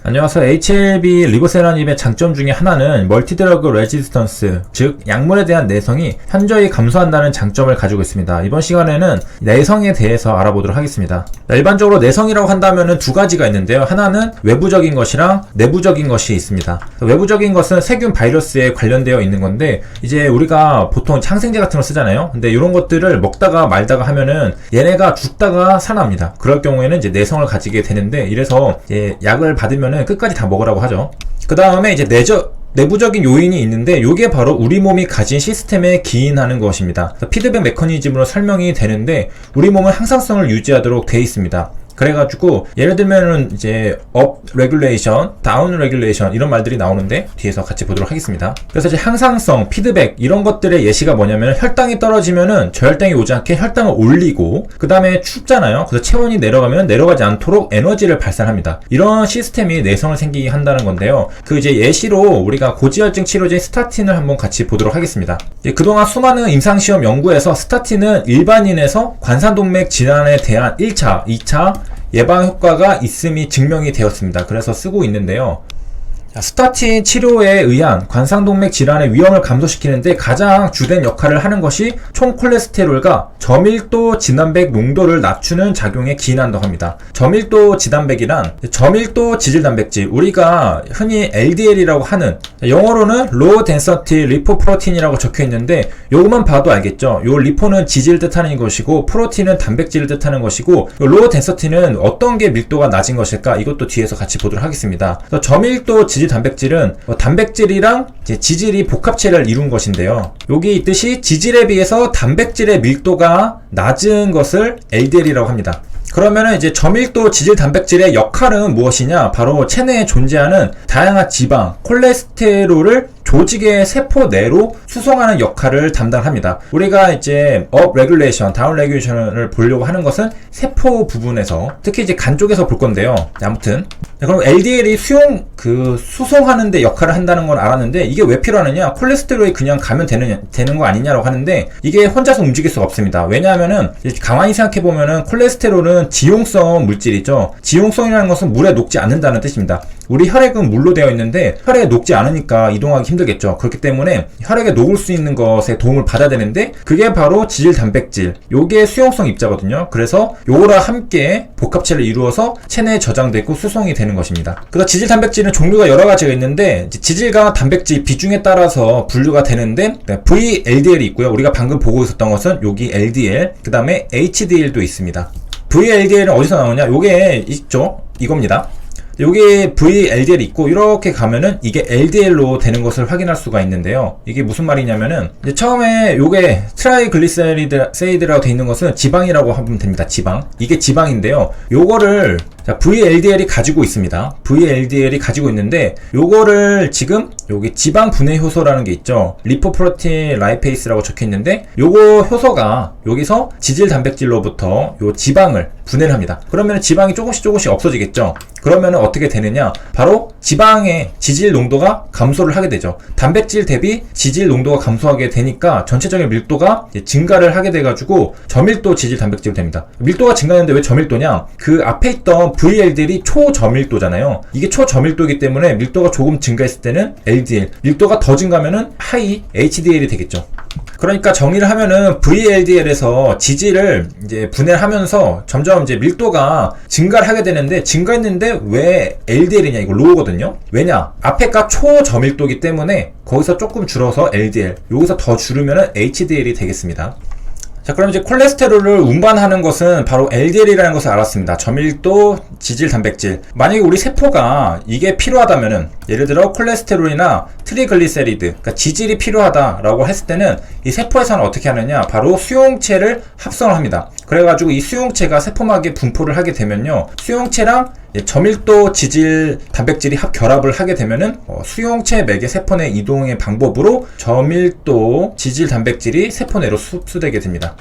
안녕하세요. HLB 리보세라닙의 장점 중에 하나는 멀티드러그 레지스턴스, 즉 약물에 대한 내성이 현저히 감소한다는 장점을 가지고 있습니다. 이번 시간에는 내성에 대해서 알아보도록 하겠습니다. 일반적으로 내성이라고 한다면 두 가지가 있는데요. 하나는 외부적인 것이랑 내부적인 것이 있습니다. 외부적인 것은 세균 바이러스에 관련되어 있는 건데, 이제 우리가 보통 항생제 같은 걸 쓰잖아요. 근데 이런 것들을 먹다가 말다가 하면은 얘네가 죽다가 살아납니다. 그럴 경우에는 이제 내성을 가지게 되는데, 이래서 이제 약을 받으면은 끝까지 다 먹으라고 하죠. 그 다음에 이제 내부적인 요인이 있는데, 요게 바로 우리 몸이 가진 시스템에 기인하는 것입니다. 피드백 메커니즘으로 설명이 되는데, 우리 몸은 항상성을 유지하도록 되어 있습니다. 그래가지고 예를 들면은 이제 업 레귤레이션, 다운 레귤레이션 이런 말들이 나오는데 뒤에서 같이 보도록 하겠습니다. 그래서 이제 항상성, 피드백 이런 것들의 예시가 뭐냐면, 혈당이 떨어지면은 저혈당이 오지 않게 혈당을 올리고, 그 다음에 춥잖아요. 그래서 체온이 내려가면 내려가지 않도록 에너지를 발산합니다. 이런 시스템이 내성을 생기게 한다는 건데요. 그 이제 예시로 우리가 고지혈증 치료제인 스타틴을 한번 같이 보도록 하겠습니다. 그동안 수많은 임상시험 연구에서 스타틴은 일반인에서 관상동맥 질환에 대한 1차, 2차 예방 효과가 있음이 증명이 되었습니다. 그래서 쓰고 있는데요. 스타틴 치료에 의한 관상동맥 질환의 위험을 감소시키는데 가장 주된 역할을 하는 것이 총 콜레스테롤과 저밀도 지단백 농도를 낮추는 작용에 기인한다고 합니다. 저밀도 지단백이란 저밀도 지질단백질, 우리가 흔히 LDL이라고 하는, 영어로는 Low Density Lipoprotein이라고 적혀 있는데, 요것만 봐도 알겠죠. 요 리포는 지질 뜻하는 것이고 프로틴은 단백질을 뜻하는 것이고, 요 Low Density는 어떤 게 밀도가 낮은 것일까, 이것도 뒤에서 같이 보도록 하겠습니다. 저밀도 지질 단백질은 단백질이랑 지질이 복합체를 이룬 것인데요. 여기 있듯이 지질에 비해서 단백질의 밀도가 낮은 것을 LDL이라고 합니다. 그러면은 이제 저밀도 지질 단백질의 역할은 무엇이냐? 바로 체내에 존재하는 다양한 지방, 콜레스테롤을 조직의 세포 내로 수송하는 역할을 담당합니다. 우리가 이제 업 레귤레이션, 다운 레귤레이션을 보려고 하는 것은 세포 부분에서, 특히 이제 간 쪽에서 볼 건데요. 아무튼 그럼 LDL이 수송하는 데 역할을 한다는 걸 알았는데, 이게 왜 필요하느냐? 콜레스테롤이 그냥 가면 되는 거 아니냐라고 하는데, 이게 혼자서 움직일 수가 없습니다. 왜냐하면은 가만히 생각해 보면은 콜레스테롤은 지용성 물질이죠. 지용성이라는 것은 물에 녹지 않는다는 뜻입니다. 우리 혈액은 물로 되어 있는데 혈액에 녹지 않으니까 이동하기 힘들겠죠. 그렇기 때문에 혈액에 녹을 수 있는 것에 도움을 받아야 되는데, 그게 바로 지질 단백질, 요게 수용성 입자거든요. 그래서 요거랑 함께 복합체를 이루어서 체내에 저장되고 수송이 되는 것입니다. 그래서 지질 단백질은 종류가 여러 가지가 있는데, 지질과 단백질 비중에 따라서 분류가 되는데, VLDL이 있고요. 우리가 방금 보고 있었던 것은 여기 LDL, 그 다음에 HDL도 있습니다. VLDL은 어디서 나오냐? 요게 있죠. 이겁니다. 여기 VLDL이 있고, 이렇게 가면은 이게 LDL로 되는 것을 확인할 수가 있는데요. 이게 무슨 말이냐면은, 이제 처음에 요게 트라이글리세리드라고 되어 있는 것은 지방이라고 하면 됩니다. 지방. 이게 지방인데요. 요거를 VLDL이 가지고 있습니다. VLDL이 가지고 있는데, 요거를 지금 여기 지방 분해 효소라는 게 있죠. 리포프로틴 라이페이스라고 적혀 있는데, 요거 효소가 여기서 지질 단백질로부터 요 지방을 분해를 합니다. 그러면 지방이 조금씩 없어지겠죠. 그러면 어떻게 되느냐? 바로 지방의 지질 농도가 감소를 하게 되죠. 단백질 대비 지질 농도가 감소하게 되니까 전체적인 밀도가 증가를 하게 돼가지고 저밀도 지질 단백질이 됩니다. 밀도가 증가했는데 왜 저밀도냐? 그 앞에 있던 VLDL이 초저밀도잖아요. 이게 초저밀도이기 때문에 밀도가 조금 증가했을 때는 LDL, 밀도가 더 증가하면은 하이 HDL이 되겠죠. 그러니까 정리를 하면은 VLDL에서 지질을 이제 분해를 하면서 점점 이제 밀도가 증가를 하게 되는데, 증가했는데 왜 LDL이냐? 이거 로우거든요. 왜냐? 앞에가 초저밀도이기 때문에 거기서 조금 줄어서 LDL, 여기서 더 줄으면은 HDL이 되겠습니다. 자, 그럼 이제 콜레스테롤을 운반하는 것은 바로 LDL이라는 것을 알았습니다. 저밀도 지질 단백질. 만약에 우리 세포가 이게 필요하다면은, 예를 들어 콜레스테롤이나 트리글리세리드, 그러니까 지질이 필요하다라고 했을 때는 이 세포에서는 어떻게 하느냐? 바로 수용체를 합성을 합니다. 그래가지고 이 수용체가 세포막에 분포를 하게 되면요, 수용체랑 저밀도 지질 단백질이 결합을 하게 되면은 수용체 맥의 세포 내 이동의 방법으로 저밀도 지질 단백질이 세포 내로 흡수되게 됩니다.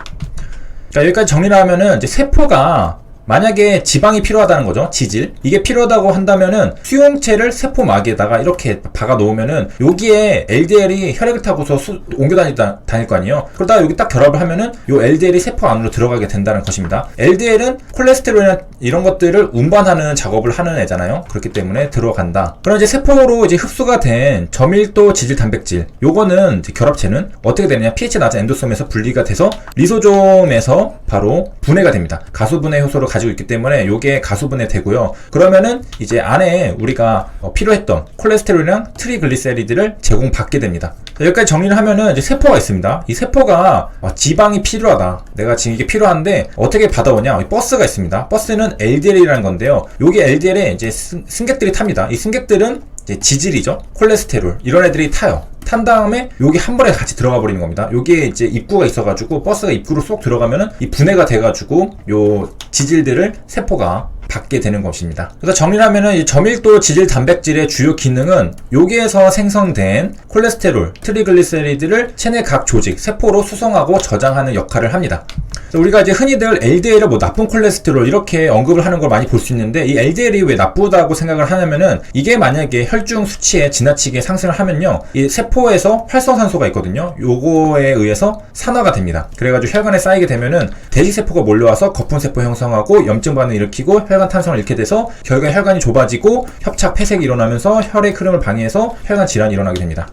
자, 여기까지 정리를 하면은, 이제 세포가 만약에 지방이 필요하다는 거죠. 지질. 이게 필요하다고 한다면은 수용체를 세포막에다가 이렇게 박아 놓으면은 여기에 LDL이 혈액을 타고서 옮겨 다닐 거 아니에요. 그러다가 여기 딱 결합을 하면은 요 LDL이 세포 안으로 들어가게 된다는 것입니다. LDL은 콜레스테롤이나 이런 것들을 운반하는 작업을 하는 애잖아요. 그렇기 때문에 들어간다. 그럼 이제 세포로 이제 흡수가 된 저밀도 지질 단백질, 요거는 이제 결합체는 어떻게 되느냐? pH 낮은 엔도솜에서 분리가 돼서 리소좀에서 바로 분해가 됩니다. 가수분해 효소를 가지고 있기 때문에 요게 가수분해 되고요. 그러면은 이제 안에 우리가 필요했던 콜레스테롤이랑 트리글리세리드를 제공받게 됩니다. 여기까지 정리를 하면은 이제 세포가 있습니다. 이 세포가 지방이 필요하다. 내가 지금 이게 필요한데 어떻게 받아오냐? 버스가 있습니다. 버스는 LDL이라는 건데요. 여기 LDL에 이제 승객들이 탑니다. 이 승객들은 이제 지질이죠. 콜레스테롤 이런 애들이 타요. 탄 다음에 여기 한 번에 같이 들어가 버리는 겁니다. 여기에 이제 입구가 있어가지고 버스가 입구로 쏙 들어가면은 이 분해가 돼가지고 요 지질들을 세포가 받게 되는 것입니다. 그래서 정리를 하면은 이 저밀도 지질 단백질의 주요 기능은 여기에서 생성된 콜레스테롤, 트리글리세리드를 체내 각 조직, 세포로 수송하고 저장하는 역할을 합니다. 우리가 이제 흔히들 LDL을 뭐 나쁜 콜레스테롤 이렇게 언급을 하는 걸 많이 볼 수 있는데 이 LDL이 왜 나쁘다고 생각을 하냐면은 이게 만약에 혈중 수치에 지나치게 상승을 하면요 이 세포에서 활성산소가 있거든요. 요거에 의해서 산화가 됩니다. 그래가지고 혈관에 쌓이게 되면은 대식세포가 몰려와서 거품세포 형성하고 염증 반응을 일으키고 혈관 탄성을 잃게 돼서 결국엔 혈관이 좁아지고 협착 폐색이 일어나면서 혈액 흐름을 방해해서 혈관 질환이 일어나게 됩니다.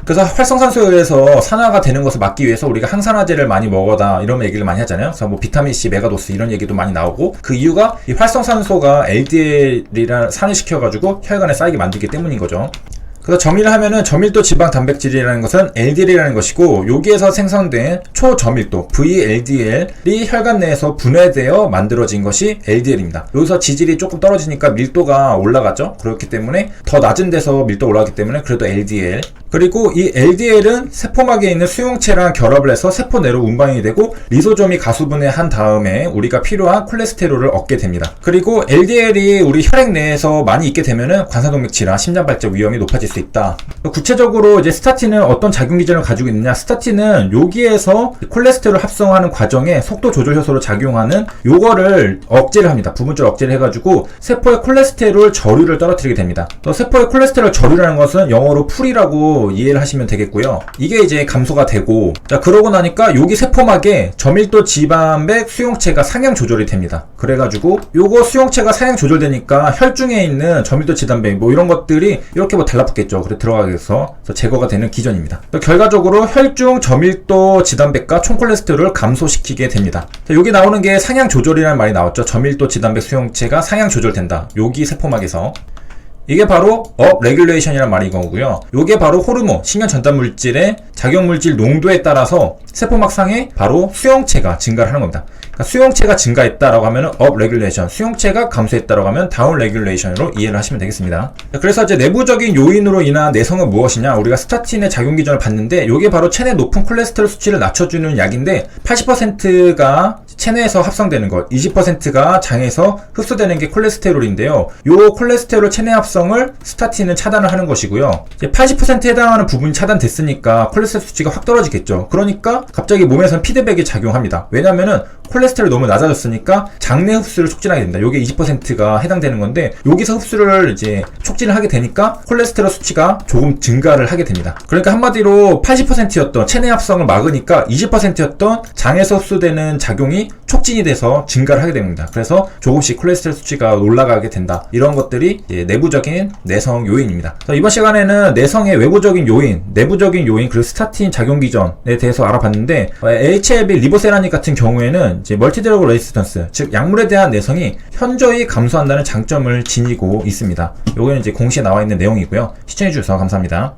그래서 활성산소에 의해서 산화가 되는 것을 막기 위해서 우리가 항산화제를 많이 먹어다 이런 얘기를 많이 하잖아요. 그래서 뭐 비타민C, 메가도스 이런 얘기도 많이 나오고 그 이유가 이 활성산소가 LDL이랑 산화시켜가지고 혈관에 쌓이게 만들기 때문인 거죠. 그래서 정리를 하면은 저밀도 지방 단백질이라는 것은 LDL이라는 것이고 여기에서 생성된 초저밀도 VLDL이 혈관 내에서 분해되어 만들어진 것이 LDL입니다. 여기서 지질이 조금 떨어지니까 밀도가 올라갔죠. 그렇기 때문에 더 낮은 데서 밀도가 올라가기 때문에 그래도 LDL. 그리고 이 LDL은 세포막에 있는 수용체랑 결합을 해서 세포 내로 운반이 되고 리소좀이 가수분해한 다음에 우리가 필요한 콜레스테롤을 얻게 됩니다. 그리고 LDL이 우리 혈액 내에서 많이 있게 되면은 관상동맥 질환, 심장발작 위험이 높아질 수 있다. 구체적으로 이제 스타틴은 어떤 작용 기전을 가지고 있느냐? 스타틴은 여기에서 콜레스테롤 합성하는 과정에 속도 조절 효소로 작용하는 요거를 억제를 합니다. 부분적으로 억제를 해가지고 세포의 콜레스테롤 저류를 떨어뜨리게 됩니다. 세포의 콜레스테롤 저류라는 것은 영어로 풀이라고 이해를 하시면 되겠고요. 이게 이제 감소가 되고, 자 그러고 나니까 여기 세포막에 저밀도 지방백 수용체가 상향 조절이 됩니다. 그래가지고 요거 수용체가 상향 조절되니까 혈중에 있는 저밀도 지단백 뭐 이런 것들이 이렇게 뭐 달라붙겠죠. 그래 들어가게 해서 제거가 되는 기전입니다. 결과적으로 혈중 저밀도 지단백과 총콜레스테롤을 감소시키게 됩니다. 자, 여기 나오는 게 상향 조절이라는 말이 나왔죠. 저밀도 지단백 수용체가 상향 조절된다. 여기 세포막에서. 이게 바로 업레귤레이션이라는 말이 이거고요. 이게 바로 호르몬, 신경 전달 물질의 작용 물질 농도에 따라서 세포막상에 바로 수용체가 증가를 하는 겁니다. 그러니까 수용체가 증가했다라고 하면 업레귤레이션, 수용체가 감소했다라고 하면 다운레귤레이션으로 이해를 하시면 되겠습니다. 그래서 이제 내부적인 요인으로 인한 내성은 무엇이냐? 우리가 스타틴의 작용 기전을 봤는데 이게 바로 체내 높은 콜레스테롤 수치를 낮춰주는 약인데 80%가 체내에서 합성되는 것, 20%가 장에서 흡수되는 게 콜레스테롤인데요. 요 콜레스테롤 체내 합성을 스타틴은 차단을 하는 것이고요. 이제 80%에 해당하는 부분이 차단됐으니까 콜레스테롤 수치가 확 떨어지겠죠. 그러니까 갑자기 몸에서는 피드백이 작용합니다. 왜냐면은 콜레스테롤이 너무 낮아졌으니까 장내 흡수를 촉진하게 됩니다. 요게 20%가 해당되는 건데 여기서 흡수를 이제 촉진을 하게 되니까 콜레스테롤 수치가 조금 증가를 하게 됩니다. 그러니까 한마디로 80%였던 체내 합성을 막으니까 20%였던 장에서 흡수되는 작용이 촉진이 돼서 증가를 하게 됩니다. 그래서 조금씩 콜레스테롤 수치가 올라가게 된다. 이런 것들이 내부적인 내성 요인입니다. 이번 시간에는 내성의 외부적인 요인, 내부적인 요인, 그리고 스타틴 작용 기전에 대해서 알아봤는데 HLB 리보세라닉 같은 경우에는 이제 멀티드러그 레지스턴스, 즉 약물에 대한 내성이 현저히 감소한다는 장점을 지니고 있습니다. 요거는 이제 공시에 나와 있는 내용이고요. 시청해주셔서 감사합니다.